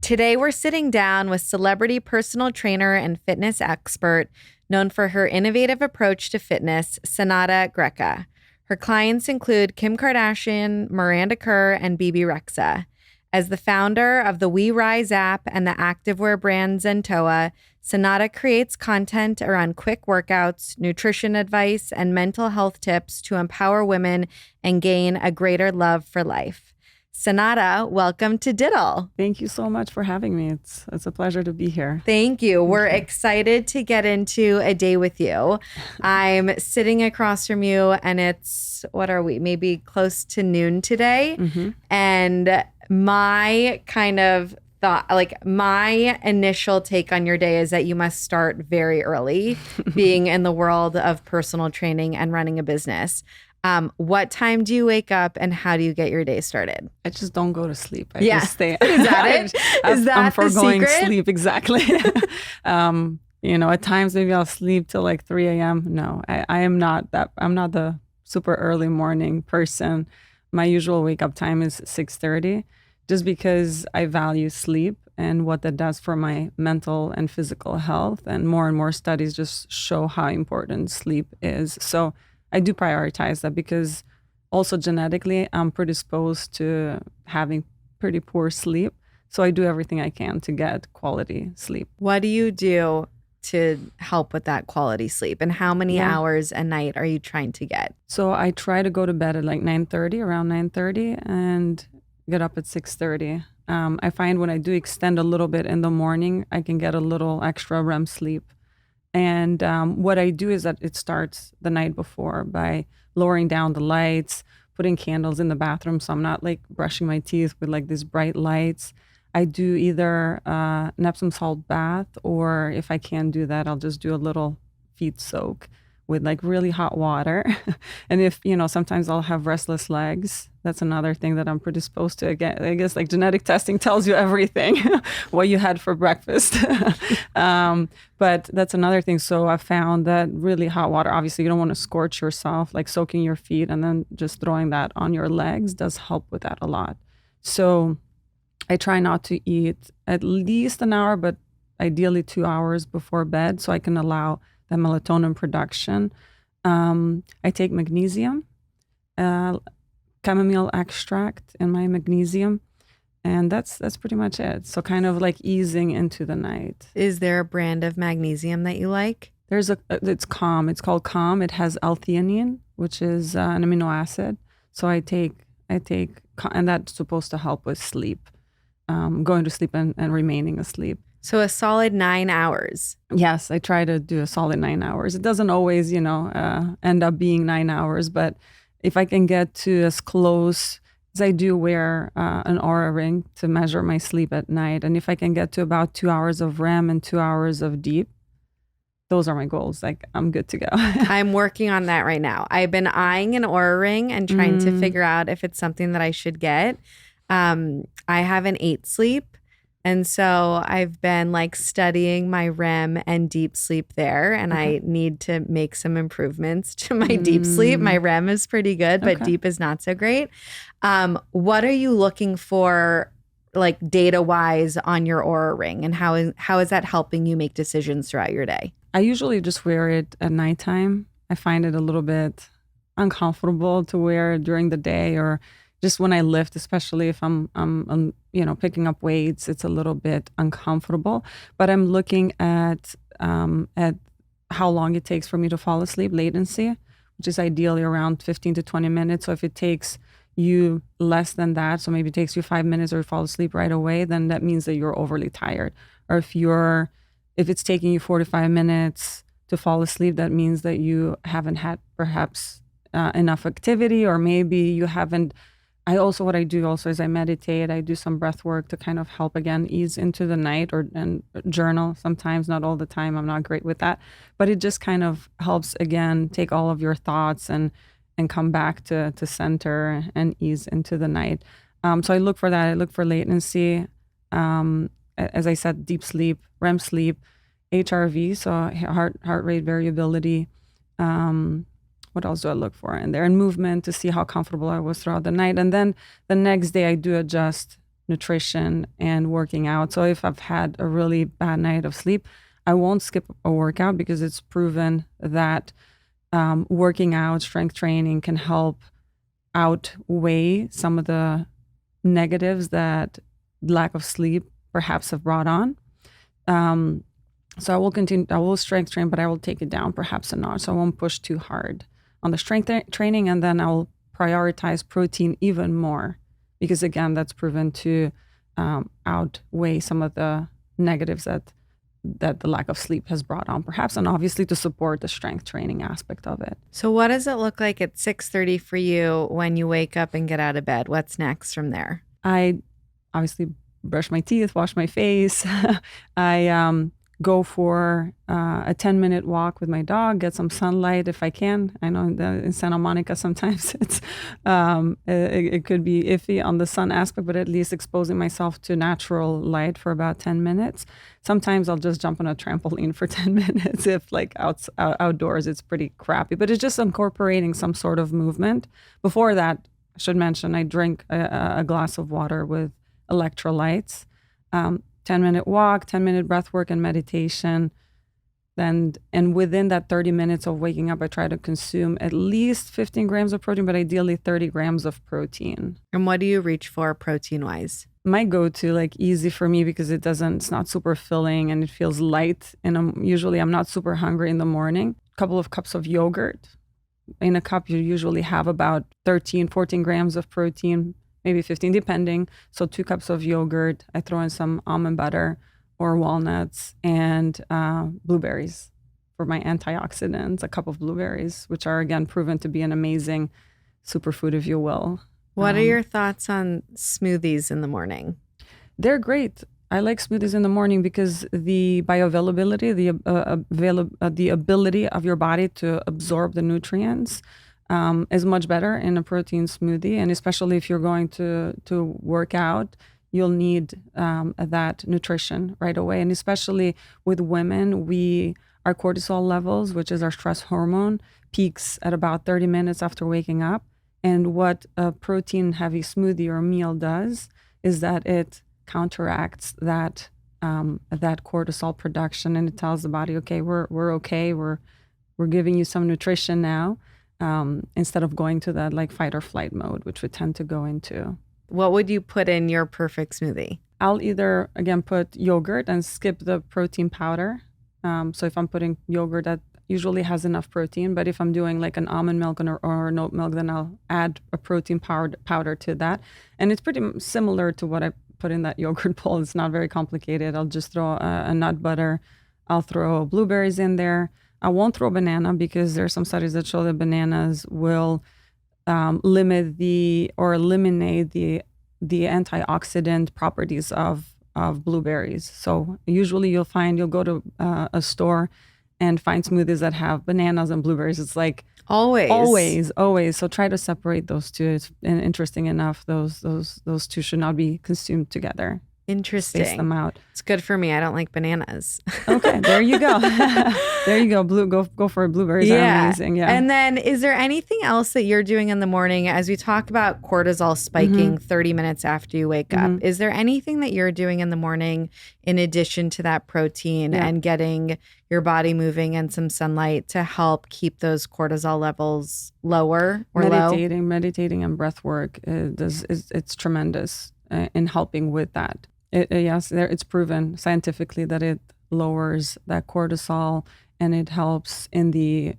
Today, we're sitting down with celebrity personal trainer and fitness expert known for her innovative approach to fitness, Senada Greca. Her clients include Kim Kardashian, Miranda Kerr, and Bebe Rexa. As the founder of the WeRise app and the activewear brand ZENTOA, Senada creates content around quick workouts, nutrition advice, and mental health tips to empower women and gain a greater love for life. Senada, welcome to DITL. Thank you so much for having me. It's a pleasure to be here. Thank you. We're excited to get into a day with you. I'm sitting across from you and it's, what are we, maybe close to noon today. Mm-hmm. And my kind of thought, like my initial take on your day is that you must start very early being in the world of personal training and running a business. What time do you wake up and how do you get your day started? I just don't go to sleep. I Yeah. just stay. Is that it? Is that I'm the foregoing secret? sleep, exactly. At times maybe I'll sleep till like 3 a.m. No, I'm not the super early morning person. My usual wake up time is 6:30 just because I value sleep and what that does for my mental and physical health. And more studies just show how important sleep is. So I do prioritize that because also genetically I'm predisposed to having pretty poor sleep. So I do everything I can to get quality sleep. What do you do to help with that quality sleep? And how many hours a night are you trying to get? So I try to go to bed at like 9:30, around 9:30, and get up at 6:30. I find when I do extend a little bit in the morning, I can get a little extra REM sleep. And what I do is that it starts the night before by lowering down the lights, putting candles in the bathroom so I'm not like brushing my teeth with like these bright lights. I do either an Epsom salt bath, or if I can't do that, I'll just do a little feet soak with like really hot water. And if, sometimes I'll have restless legs. That's another thing that I'm predisposed to. Again, I guess like genetic testing tells you everything, what you had for breakfast. But that's another thing. So I found that really hot water, obviously you don't want to scorch yourself, like soaking your feet and then just throwing that on your legs does help with that a lot. So I try not to eat at least an hour, but ideally 2 hours before bed so I can allow the melatonin production. I take magnesium, chamomile extract in my magnesium, and that's pretty much it. So kind of like easing into the night. Is there a brand of magnesium that you like? It's Calm. It's called Calm. It has L-theanine, which is an amino acid. So I take, and that's supposed to help with sleep, going to sleep and remaining asleep. So a solid 9 hours. Yes, I try to do a solid 9 hours. It doesn't always, end up being 9 hours, but if I can get to as close as I do wear an Oura ring to measure my sleep at night, and if I can get to about 2 hours of REM and 2 hours of deep, those are my goals. Like I'm good to go. I'm working on that right now. I've been eyeing an Oura ring and trying to figure out if it's something that I should get. I have an 8 sleep. And so I've been like studying my REM and deep sleep there, and I need to make some improvements to my deep sleep. My REM is pretty good, but deep is not so great. What are you looking for like data-wise on your Oura ring, and how is that helping you make decisions throughout your day? I usually just wear it at nighttime. I find it a little bit uncomfortable to wear during the day, or just when I lift, especially if I'm picking up weights, it's a little bit uncomfortable. But I'm looking at how long it takes for me to fall asleep, latency, which is ideally around 15 to 20 minutes. So if it takes you less than that, so maybe it takes you 5 minutes or you fall asleep right away, then that means that you're overly tired. Or if it's taking you 45 minutes to fall asleep, that means that you haven't had perhaps enough activity, or maybe you haven't. What I do also is I meditate. I do some breath work to kind of help again ease into the night, and journal sometimes, not all the time. I'm not great with that, but it just kind of helps again take all of your thoughts and come back to center and ease into the night. So I look for that. I look for latency. As I said, deep sleep, REM sleep, HRV, so heart rate variability. What else do I look for in there? And movement to see how comfortable I was throughout the night. And then the next day I do adjust nutrition and working out. So if I've had a really bad night of sleep, I won't skip a workout because it's proven that working out, strength training can help outweigh some of the negatives that lack of sleep perhaps have brought on. So I will continue, I will strength train, but I will take it down perhaps a notch. So I won't push too hard on the strength training, and then I'll prioritize protein even more because again, that's proven to outweigh some of the negatives that the lack of sleep has brought on perhaps, and obviously to support the strength training aspect of it. So what does it look like at 6:30 for you when you wake up and get out of bed? What's next from there? I obviously brush my teeth, wash my face. I go for a 10-minute walk with my dog, get some sunlight if I can. I know in Santa Monica sometimes it could be iffy on the sun aspect, but at least exposing myself to natural light for about 10 minutes. Sometimes I'll just jump on a trampoline for 10 minutes if like outdoors it's pretty crappy, but it's just incorporating some sort of movement. Before that, I should mention I drink a glass of water with electrolytes. 10-minute walk, 10-minute breath work and meditation. And within that 30 minutes of waking up, I try to consume at least 15 grams of protein, but ideally 30 grams of protein. And what do you reach for protein-wise? My go-to, like easy for me because it's not super filling and it feels light. And I'm not super hungry in the morning. A couple of cups of yogurt. In a cup, you usually have about 13, 14 grams of protein, maybe 15 depending. So 2 cups of yogurt. I throw in some almond butter or walnuts and blueberries for my antioxidants, a cup of blueberries, which are again proven to be an amazing superfood, if you will. What are your thoughts on smoothies in the morning? They're great. I like smoothies in the morning because the bioavailability, the ability of your body to absorb the nutrients is much better in a protein smoothie. And especially if you're going to work out, you'll need that nutrition right away. And especially with women, our cortisol levels, which is our stress hormone, peaks at about 30 minutes after waking up. And what a protein-heavy smoothie or meal does is that it counteracts that cortisol production, and it tells the body, okay, we're okay, we're giving you some nutrition now, instead of going to that like fight or flight mode, which we tend to go into. What would you put in your perfect smoothie? I'll either again put yogurt and skip the protein powder. So if I'm putting yogurt, that usually has enough protein, but if I'm doing like an almond milk or an oat milk, then I'll add a protein powder to that. And it's pretty similar to what I put in that yogurt bowl. It's not very complicated. I'll just throw a nut butter. I'll throw blueberries in there. I won't throw banana because there are some studies that show that bananas will eliminate the antioxidant properties of blueberries. So usually you'll go to a store and find smoothies that have bananas and blueberries. It's like always. So try to separate those two. It's interesting enough, those two should not be consumed together. Interesting. Space them out. It's good for me. I don't like bananas. Okay, there you go. There you go. Go for blueberries. Are amazing. Yeah. And then, is there anything else that you're doing in the morning as we talk about cortisol spiking 30 minutes after you wake up? Is there anything that you're doing in the morning in addition to that protein and getting your body moving and some sunlight to help keep those cortisol levels lower or low? Meditating and breath work it's tremendous in helping with that. It's proven scientifically that it lowers that cortisol and it helps in the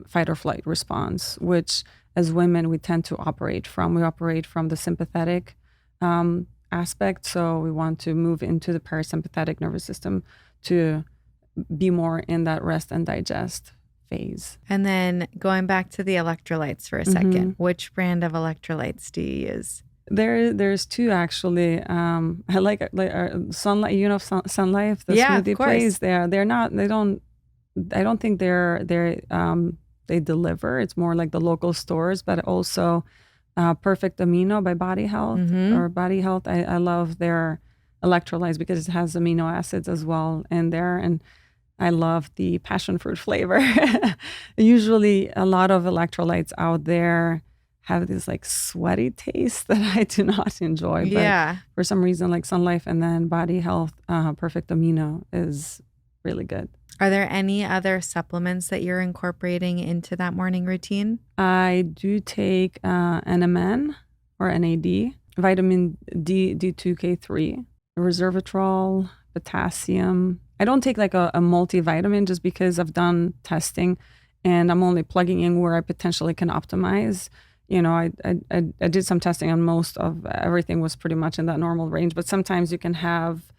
fight or flight response, which as women we tend to operate from. We operate from the sympathetic aspect, so we want to move into the parasympathetic nervous system to be more in that rest and digest phase. And then going back to the electrolytes for a second, which brand of electrolytes do you use? There's 2 actually. I like Sunlight. You know, Sun Life. The smoothie place. I don't think they deliver. It's more like the local stores, but also Perfect Amino by Body Health or Body Health. I love their electrolytes because it has amino acids as well in there, and I love the passion fruit flavor. Usually, a lot of electrolytes out there have this like sweaty taste that I do not enjoy. Yeah. But for some reason, like Sun Life and then Body Health Perfect Amino is really good. Are there any other supplements that you're incorporating into that morning routine? I do take NMN or NAD, vitamin D, D2K3, resveratrol, potassium. I don't take like a multivitamin just because I've done testing and I'm only plugging in where I potentially can optimize. You know, I did some testing and most of everything was pretty much in that normal range, but sometimes you can have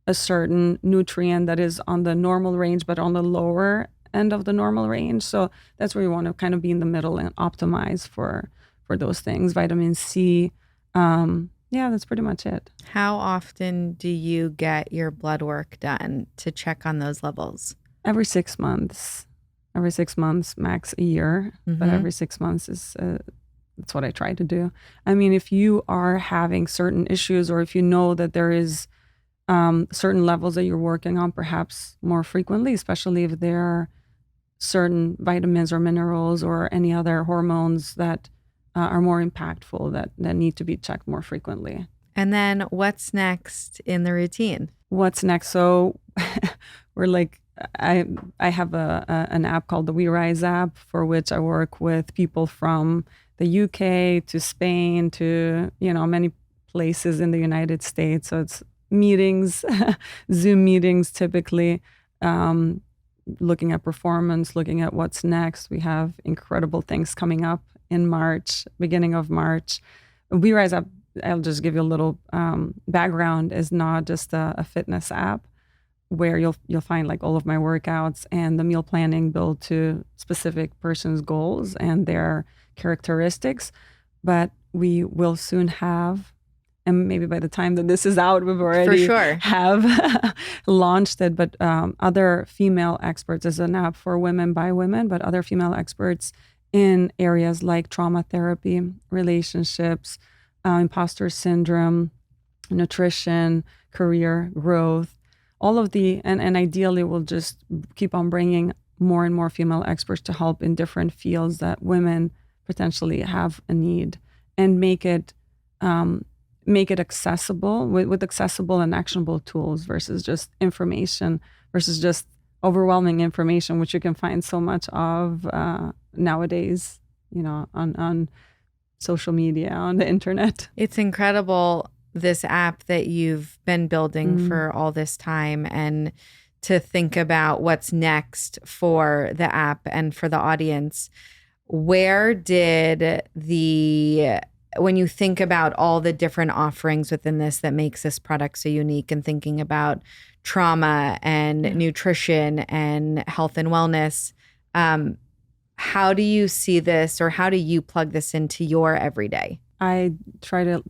a certain nutrient that is on the normal range, but on the lower end of the normal range. So that's where you want to kind of be in the middle and optimize for those things. Vitamin C. Yeah, that's pretty much it. How often do you get your blood work done to check on those levels? Every 6 months. Every 6 months, max a year. But every 6 months is that's what I try to do. I mean, if you are having certain issues or if you know that there is certain levels that you're working on perhaps more frequently, especially if there are certain vitamins or minerals or any other hormones that are more impactful that need to be checked more frequently. And then what's next in the routine? What's next? So we're like, I have an app called the WeRise app for which I work with people from the UK to Spain to, you know, many places in the United States. So it's meetings, Zoom meetings typically, looking at performance, looking at what's next. We have incredible things coming up in March, beginning of March. WeRise app, I'll just give you a little background, is not just a fitness app where you'll find like all of my workouts and the meal planning built to specific person's goals and their characteristics, but we will soon have, and maybe by the time that this is out, we've already have launched it, but other female experts. Is an app for women by women, but other female experts in areas like trauma therapy, relationships, imposter syndrome, nutrition, career growth, all of the, and ideally we'll just keep on bringing more and more female experts to help in different fields that women potentially have a need, and make it accessible with accessible and actionable tools versus just information, versus just overwhelming information, which you can find so much of nowadays, you know, on social media, on the internet. It's incredible, this app that you've been building for all this time, and to think about what's next for the app and for the audience. Where did when you think about all the different offerings within this that makes this product so unique, and thinking about trauma and nutrition and health and wellness, how do you see this, or how do you plug this into your everyday? I try to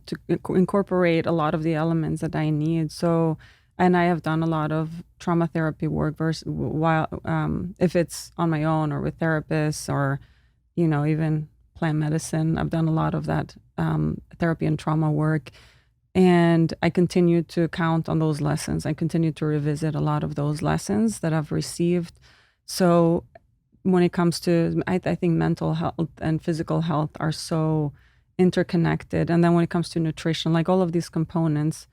incorporate a lot of the elements that I need. So, and I have done a lot of trauma therapy work if it's on my own or with therapists, or, you know, even plant medicine. I've done a lot of that therapy and trauma work. And I continue to count on those lessons. I continue to revisit a lot of those lessons that I've received. So when it comes to, I think mental health and physical health are so interconnected. And then when it comes to nutrition, like all of these components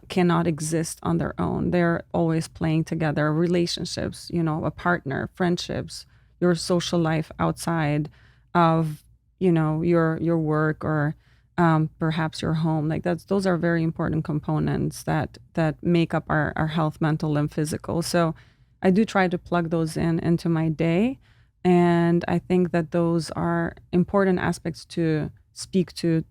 cannot exist on their own. They're always playing together. Relationships, you know, a partner, friendships, your social life outside of, you know, your work, or perhaps your home. Like those are very important components that make up our health, mental and physical. So I do try to plug those into my day. And I think that those are important aspects to speak to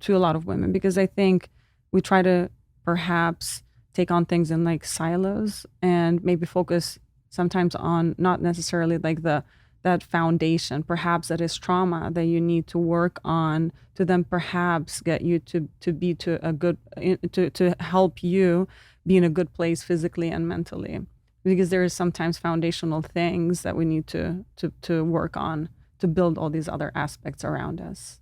a lot of women, because I think we try to perhaps take on things in like silos and maybe focus sometimes on not necessarily like that foundation, perhaps that is trauma that you need to work on to then perhaps get you to help you be in a good place physically and mentally, because there is sometimes foundational things that we need to work on to build all these other aspects around us.